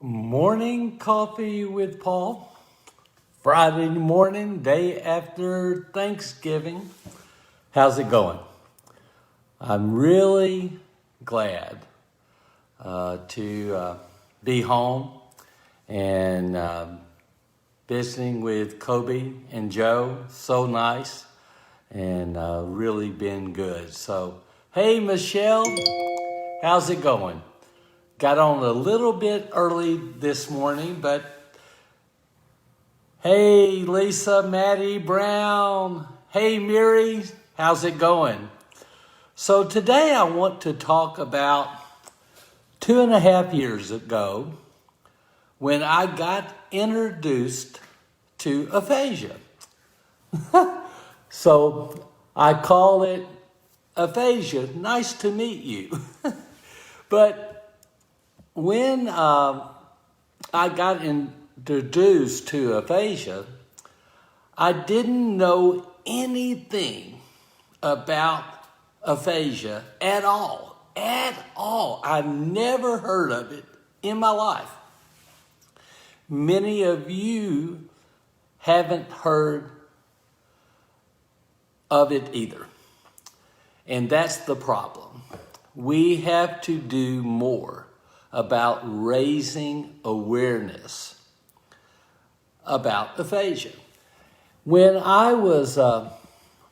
Morning coffee with Paul. Friday morning, day after Thanksgiving. How's it going? I'm really glad to be home and visiting with Kobe and Joe. So nice and really been good. So, hey, Michelle, how's it going? Got on a little bit early this morning, but hey, Lisa, Maddie, Brown. Hey, Miri, how's it going? So today I want to talk about 2.5 years ago when I got introduced to aphasia. So I call it aphasia. Nice to meet you. But when I got introduced to aphasia, I didn't know anything about aphasia at all. At all. I've never heard of it in my life. Many of you haven't heard of it either. And that's the problem. We have to do more about raising awareness about aphasia. When I was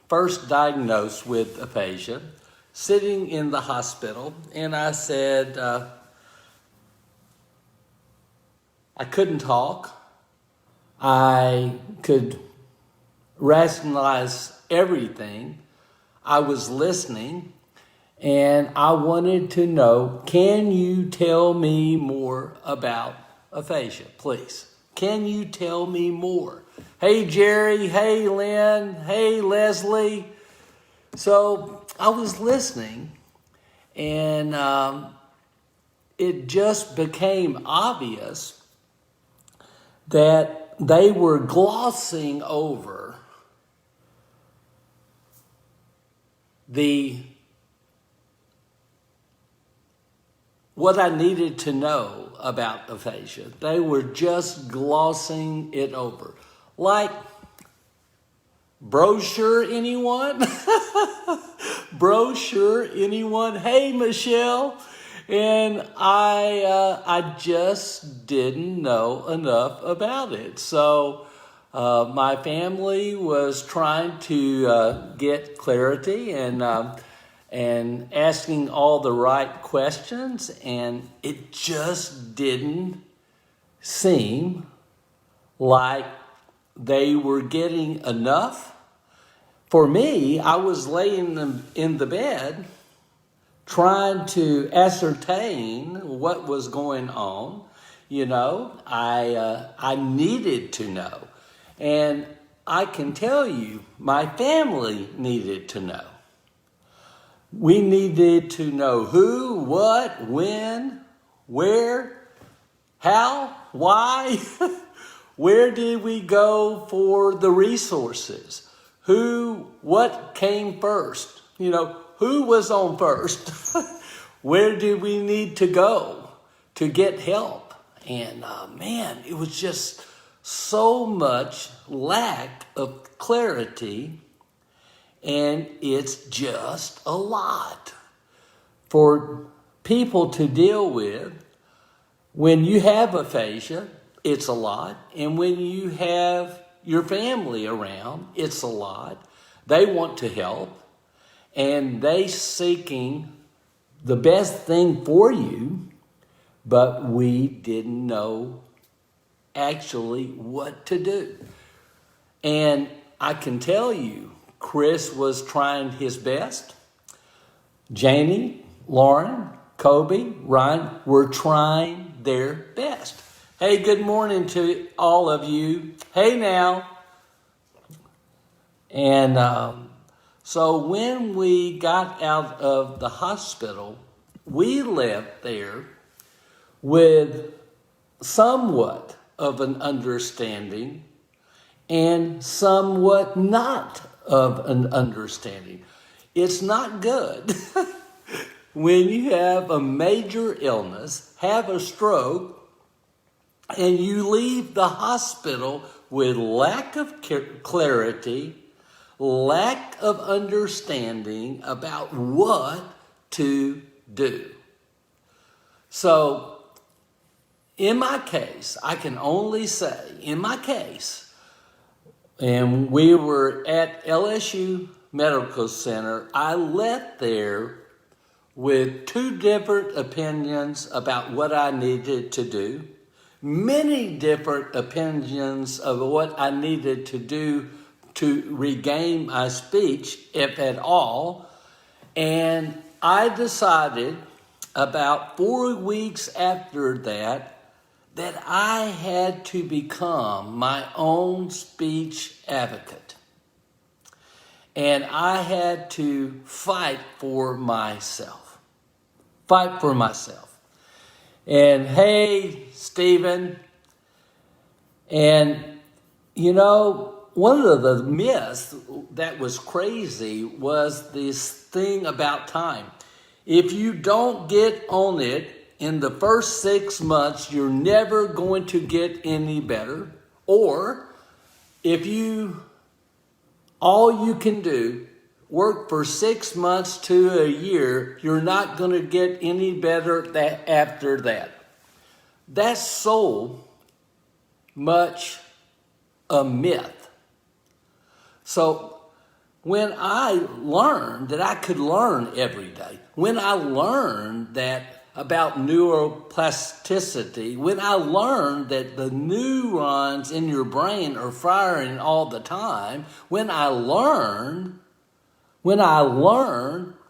first diagnosed with aphasia, sitting in the hospital, and I said I couldn't talk. I could rationalize everything. I was listening. And I wanted to know, can you tell me more about aphasia, please? Can you tell me more? Hey, Jerry. Hey, Lynn. Hey, Leslie. So I was listening, and it just became obvious that they were glossing over what I needed to know about aphasia. They were just glossing it over. Like, brochure anyone? Brochure anyone? Hey, Michelle. And I just didn't know enough about it. So my family was trying to get clarity and asking all the right questions, and it just didn't seem like they were getting enough. For me, I was laying in the bed trying to ascertain what was going on. You know, I needed to know. And I can tell you, my family needed to know. We needed to know who, what, when, where, how, why. Where did we go for the resources? Who, what came first? You know, who was on first? Where did we need to go to get help? And man, it was just so much lack of clarity. And it's just a lot for people to deal with. When you have aphasia, it's a lot. And when you have your family around, it's a lot. They want to help. And they seeking the best thing for you. But we didn't know actually what to do. And I can tell you, Chris was trying his best. Janie, Lauren, Kobe, Ryan were trying their best. Hey, good morning to all of you. Hey now. And so when we got out of the hospital, we left there with somewhat of an understanding and somewhat not of an understanding. It's not good when you have a major illness, have a stroke, and you leave the hospital with lack of clarity, lack of understanding about what to do. So, in my case, I can only say, in my case, and we were at LSU Medical Center, I left there with two different opinions about what I needed to do, many different opinions of what I needed to do to regain my speech, if at all. And I decided about 4 weeks after that I had to become my own speech advocate. And I had to fight for myself. Fight for myself. And hey, Stephen, and you know, one of the myths that was crazy was this thing about time. If you don't get on it in the first 6 months, you're never going to get any better. Or if all you can do, work for 6 months to a year, you're not going to get any better after that. That's so much a myth. So when I learned that I could learn every day, when I learned that about neuroplasticity, when I learned that the neurons in your brain are firing all the time, when I learned,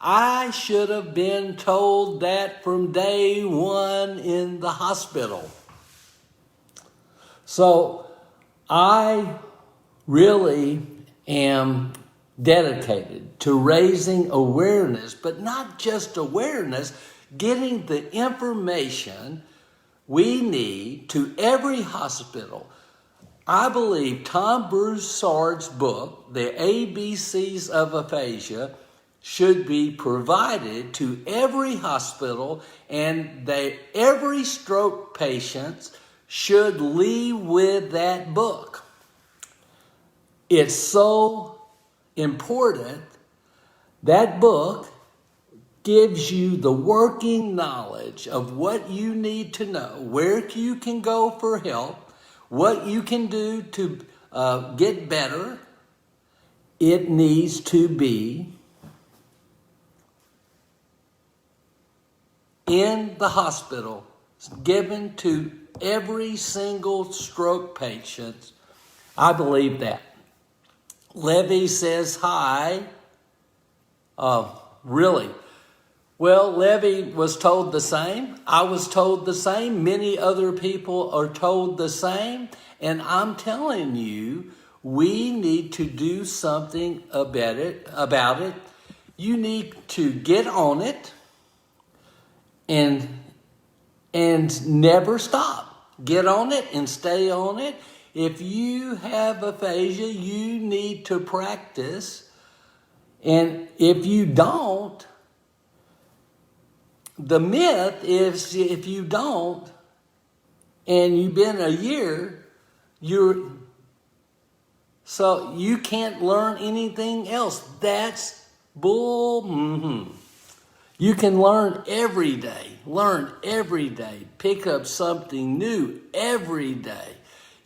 I should have been told that from day one in the hospital. So I really am dedicated to raising awareness, but not just awareness, getting the information we need to every hospital. I believe Tom Broussard's book, The ABCs of Aphasia, should be provided to every hospital, and every stroke patient should leave with that book. It's so important. That book gives you the working knowledge of what you need to know, where you can go for help, what you can do to get better. It needs to be in the hospital, given to every single stroke patient. I believe that. Levy says hi. Really? Well, Levy was told the same. I was told the same. Many other people are told the same. And I'm telling you, we need to do something about it. You need to get on it and never stop. Get on it and stay on it. If you have aphasia, you need to practice. And if you don't, the myth is if you don't, and you've been a year, so you can't learn anything else. That's bull. You can learn every day. Pick up something new every day.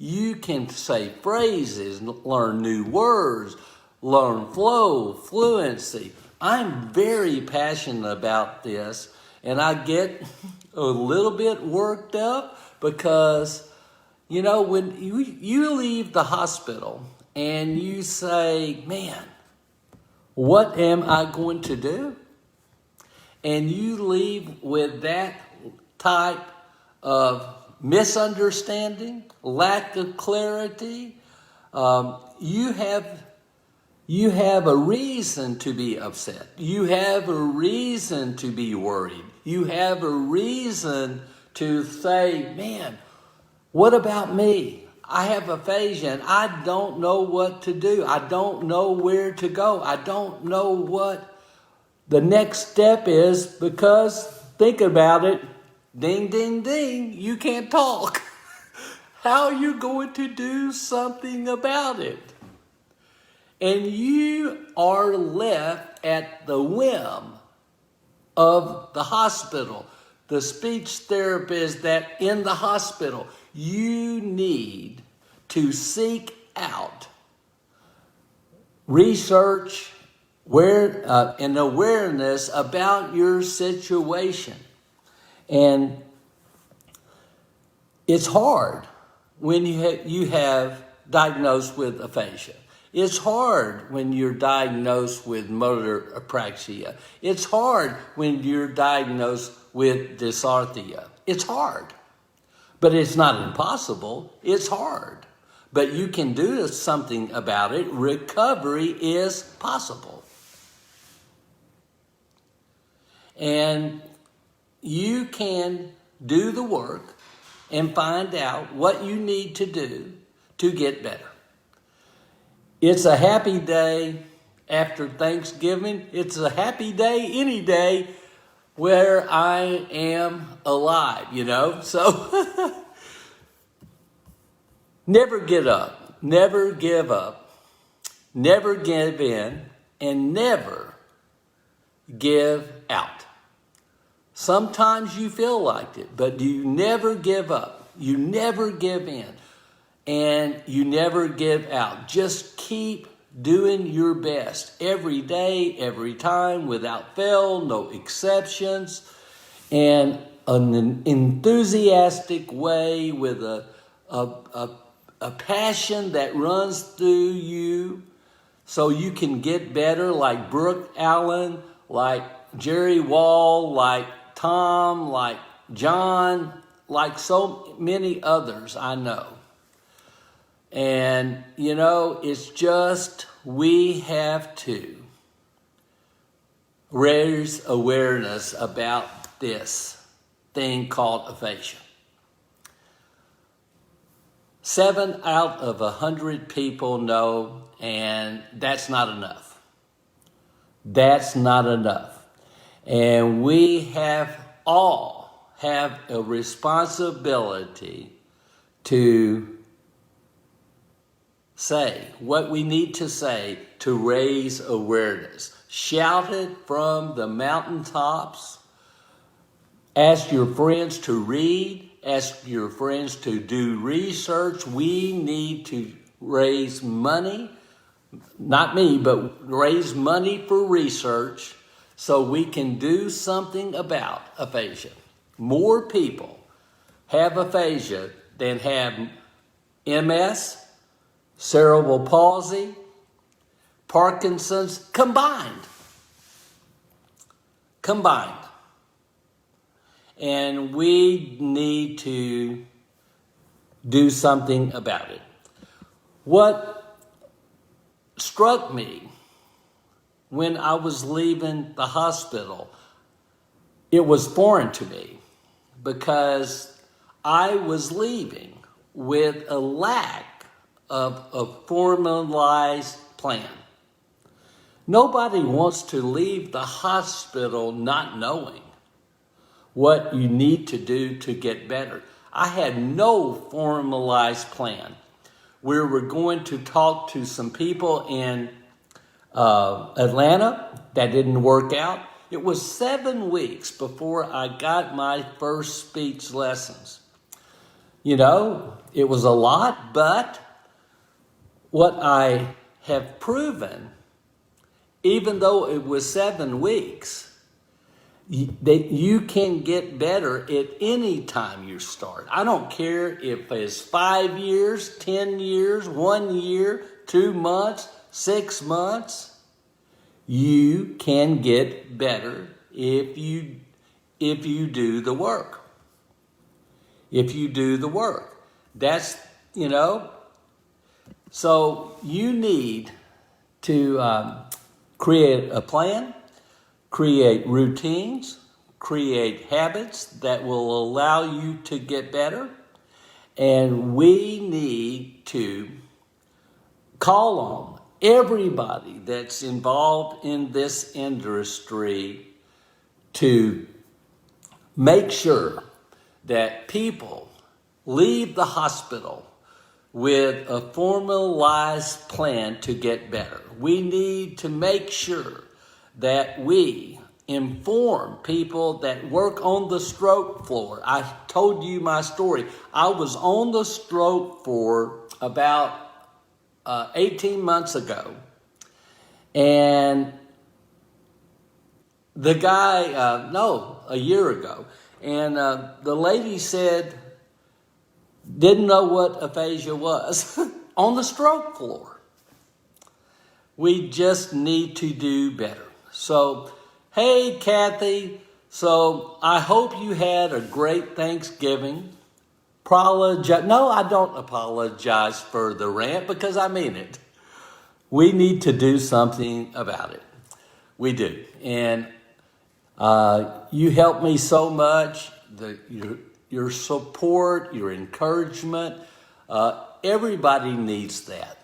You can say phrases, learn new words, learn flow, fluency. I'm very passionate about this, and I get a little bit worked up because, you know, when you leave the hospital and you say, man, what am I going to do? And you leave with that type of misunderstanding, lack of clarity, you have a reason to be upset. You have a reason to be worried. You have a reason to say, man, what about me? I have aphasia and I don't know what to do. I don't know where to go. I don't know what the next step is because, think about it, ding, ding, ding, you can't talk. how are you going to do something about it? And you are left at the whim of the hospital, the speech therapist that in the hospital. You need to seek out research and awareness about your situation. And it's hard when you have diagnosed with aphasia. It's hard when you're diagnosed with motor apraxia. It's hard when you're diagnosed with dysarthria. It's hard. But it's not impossible. It's hard. But you can do something about it. Recovery is possible. And you can do the work and find out what you need to do to get better. It's a happy day after Thanksgiving. It's a happy day any day where I am alive, So never get up, never give up, never give in, and never give out. Sometimes you feel like it, but you never give up. You never give in. And you never give out. Just keep doing your best every day, every time, without fail, no exceptions, and an enthusiastic way with a passion that runs through you so you can get better, like Brooke Allen, like Jerry Wall, like Tom, like John, like so many others I know. And, it's just we have to raise awareness about this thing called aphasia. 7 out of 100 people know, and that's not enough. That's not enough. And we all have a responsibility to say what we need to say to raise awareness. Shout it from the mountaintops. Ask your friends to read. Ask your friends to do research. We need to raise money, not me, but raise money for research so we can do something about aphasia. More people have aphasia than have MS, cerebral palsy, Parkinson's combined. And we need to do something about it. What struck me when I was leaving the hospital, it was foreign to me because I was leaving with a lack of a formalized plan. Nobody wants to leave the hospital not knowing what you need to do to get better. I had no formalized plan. We were going to talk to some people in Atlanta. That didn't work out. It was 7 weeks before I got my first speech lessons. It was a lot, but what I have proven, even though it was 7 weeks, that you can get better at any time you start. I don't care if it's 5 years, 10 years, 1 year, 2 months, 6 months. You can get better if you do the work. If you do the work. That's, So you need to create a plan, create routines, create habits that will allow you to get better. And we need to call on everybody that's involved in this industry to make sure that people leave the hospital with a formalized plan to get better. We need to make sure that we inform people that work on the stroke floor. I told you my story. I was on the stroke floor about 18 months ago, and the guy, a year ago, and the lady said, didn't know what aphasia was on the stroke floor. We just need to do better. So, hey, Kathy, so I hope you had a great Thanksgiving. No, I don't apologize for the rant because I mean it. We need to do something about it. We do. And you helped me so much. Your support, your encouragement, everybody needs that.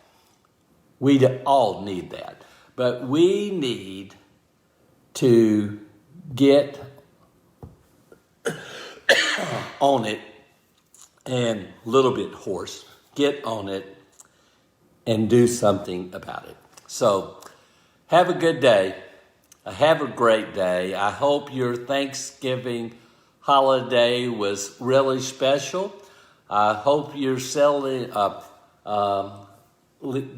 We all need that. But we need to get on it, and a little bit hoarse, get on it and do something about it. So have a good day. Have a great day. I hope your Thanksgiving holiday was really special. I hope you're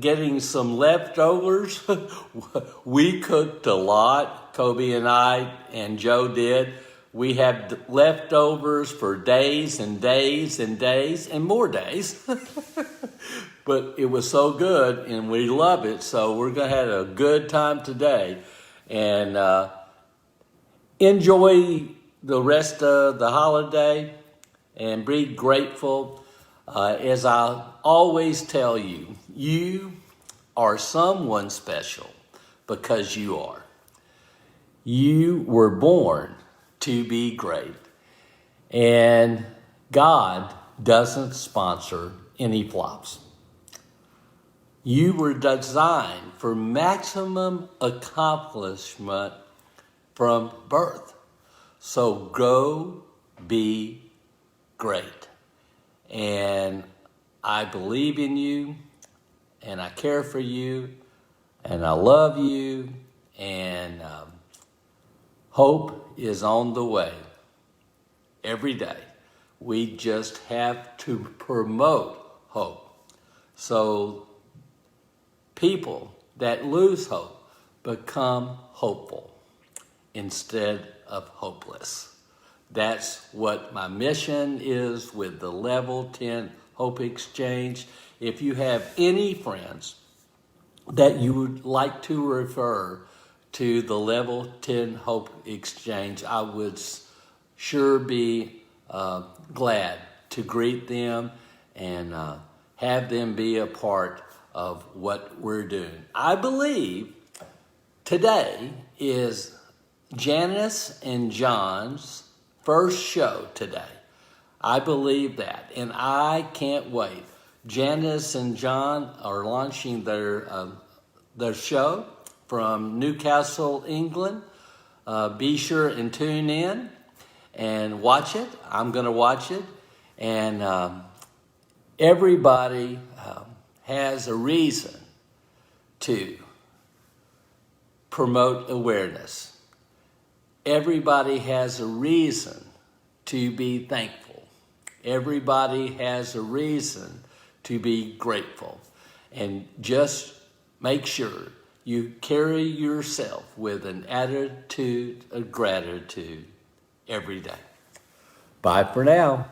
getting some leftovers. We cooked a lot, Kobe and I and Joe did. We had leftovers for days and days and days and more days. But it was so good and we love it. So we're going to have a good time today. And enjoy the rest of the holiday and be grateful. As I always tell you, you are someone special because you are. You were born to be great. And God doesn't sponsor any flops. You were designed for maximum accomplishment from birth. So go be great. And I believe in you, and I care for you, and I love you, and hope is on the way every day. We just have to promote hope. So people that lose hope become hopeful instead of hopeless. That's what my mission is with the Level 10 Hope Exchange. If you have any friends that you would like to refer to the Level 10 Hope Exchange, I would sure be glad to greet them and have them be a part of what we're doing. I believe today is Janice and John's first show today. I believe that, and I can't wait. Janice and John are launching their show from Newcastle, England. Be sure and tune in and watch it. I'm going to watch it. And everybody has a reason to promote awareness. Everybody has a reason to be thankful. Everybody has a reason to be grateful. And just make sure you carry yourself with an attitude of gratitude every day. Bye for now.